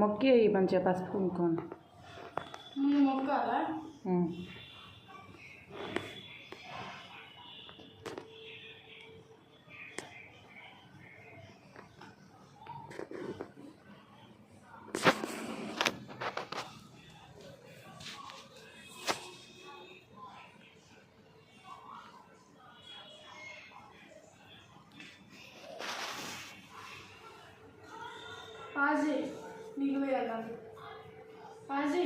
మొక్కి మంచిగా పసుపు కుంకుమ మొక్కాలా? పాజీ నీళ్ళు వేయాలి. పాజీ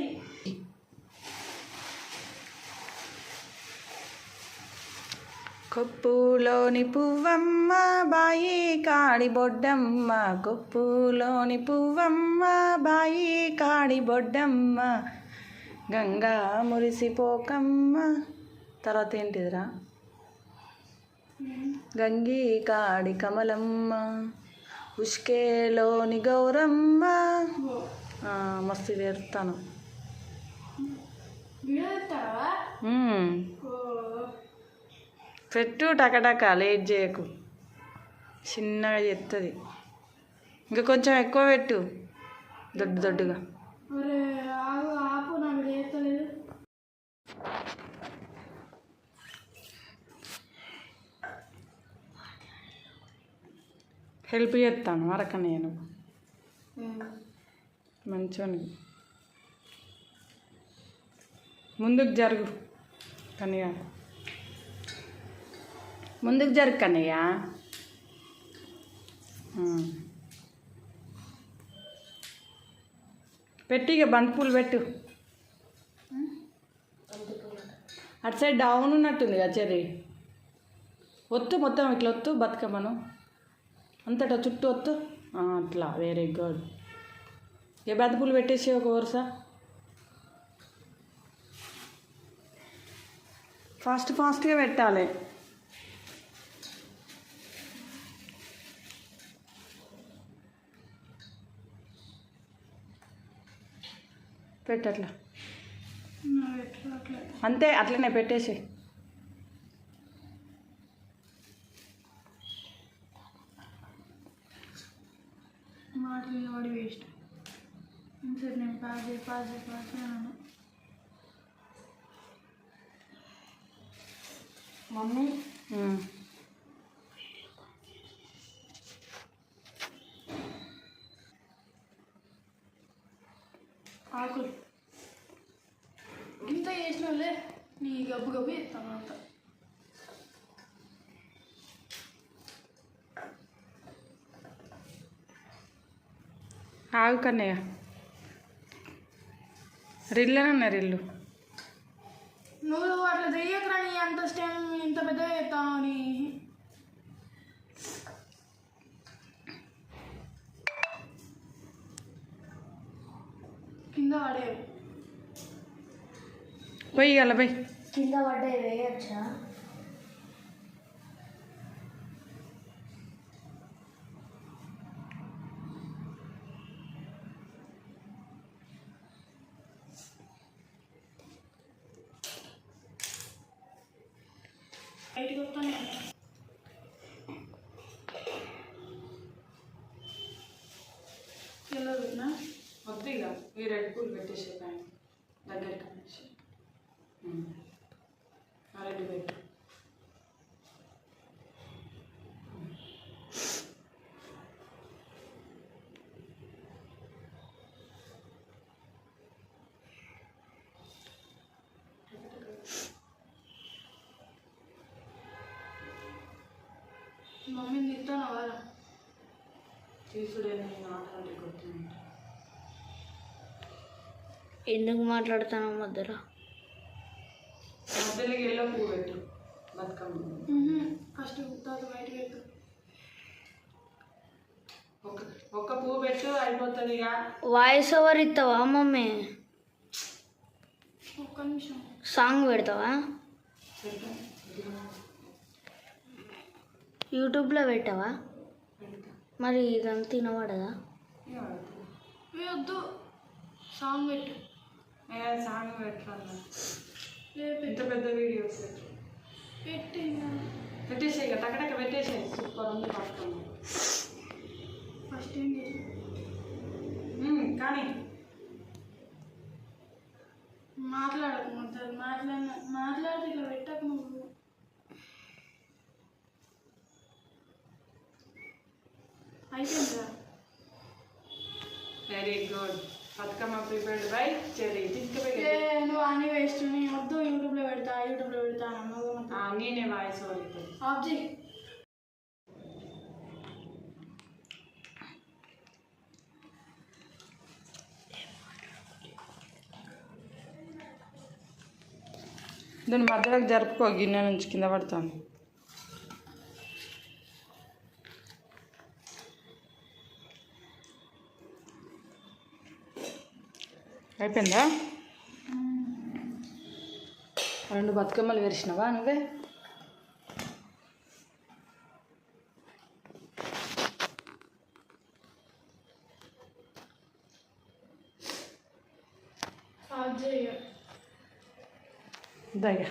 కొప్పులోని పువ్వమ్మ బాయి కాడి బొడ్డమ్మ, కొప్పులోని పువ్వమ్మ బాయి కాడి బొడ్డమ్మ, గంగా మురిసిపోకమ్మ. తర్వాత ఏంటిదిరా? గంగి కాడి కమలమ్మ, ఉష్కేలోని గౌరమ్మ. మస్తు చేస్తాను. పెట్టు టకటక, లేట్ చేయకు, చిన్నగా చేస్తుంది. ఇంకా కొంచెం ఎక్కువ పెట్టు, దొడ్డుగా. హెల్ప్ చేస్తాను అరక నేను మంచిగా. ముందుకు జరుగు కన్నయ్య, ముందుకు జరుగు కన్నయ్య. పెట్టి ఇక బంతిపూలు పెట్టు. అటు సైడ్ డౌన్ ఉన్నట్టుంది కదా చెర్రీ. ఒత్తు మొత్తం ఇట్లా ఒత్తు బతుకమ్మను అంతటా చుట్టూ వద్దు. అట్లా, వెరీ గుడ్. ఏ బంతిపూలు పెట్టేసి ఒక వరుస. ఫాస్ట్గా పెట్టాలి. పెట్టట్లా అంతే, అట్లనే పెట్టేసి. మాటలు వాడి వేస్ట్. సరే నేను పాజే అన్నాను. మమ్మీ ఆకులు ఇంత చేసిన వాళ్ళే నీ గబ్బు ఇస్తాను అంత. ఆగు కన్నయ్య, రిల్లునన్నా రిల్లు. నువ్వు అట్లా చెయ్యకరా, నీ అంత స్టెమ్ ఇంత పెద్దగా చేస్తాను అని. కింద పడే పోయి అలా పోయి కింద పడ్డాయి వేయచ్చా? బయటకు వస్తాను. ఎలా పెట్టినా వద్దు ఇక ఈ రెడ్ పూలు పెట్టేసే పైన దగ్గరికి అనేసి. రెడ్ పెట్టు. మమ్మీని తిట్టాను వాళ్ళ తీసుడే ఆటలాంటి కొడుతుంది. ఎందుకు మాట్లాడుతాను మధ్యలో? మధ్యలోకి వెళ్ళో పువ్వు పెట్టు బతుకమ్మ. ఫస్ట్ తర్వాత బయటకు పెట్టు. ఒక్క పువ్వు పెట్టు అయిపోతుంది. ఇక వాయిస్ ఓవర్ ఇస్తావా మమ్మీ? ఒక్క నిమిషం. సాంగ్ పెడతావా? యూట్యూబ్లో పెట్టావా? మరి ఇదంతా తినబడదా? వద్దు, సాంగ్ పెట్టు. సాంగ్ పెట్టాను. ఇంత పెద్ద వీడియోస్ పెట్టేసే, ఇక టకటక పెట్టేసే. సూపర్ ఉంది బతుకమ్మ. ఫస్ట్ ఏం చేసి కానీ మాట్లాడకు మొత్తం మాట్లాడితే ఇట్లా పెట్టకు నువ్వు. అయిపోయిందా? Very good. Bathukamma prepared by cherry. తీసుకుపోయి నువ్వు అని వేస్ట్. నేను వద్దు, యూట్యూబ్లో పెడతా నేనే వాయిస్ ఓడుతుంది. ఆఫ్ చేయి. దాని మధ్యలోకి జరుపుకో, గిన్నె నుంచి కింద పడతాను. అయిపోయిందా? 2 బతుకమ్మలు వేసినావా నువ్వే? ఆఫ్ చేయ. దయ్యా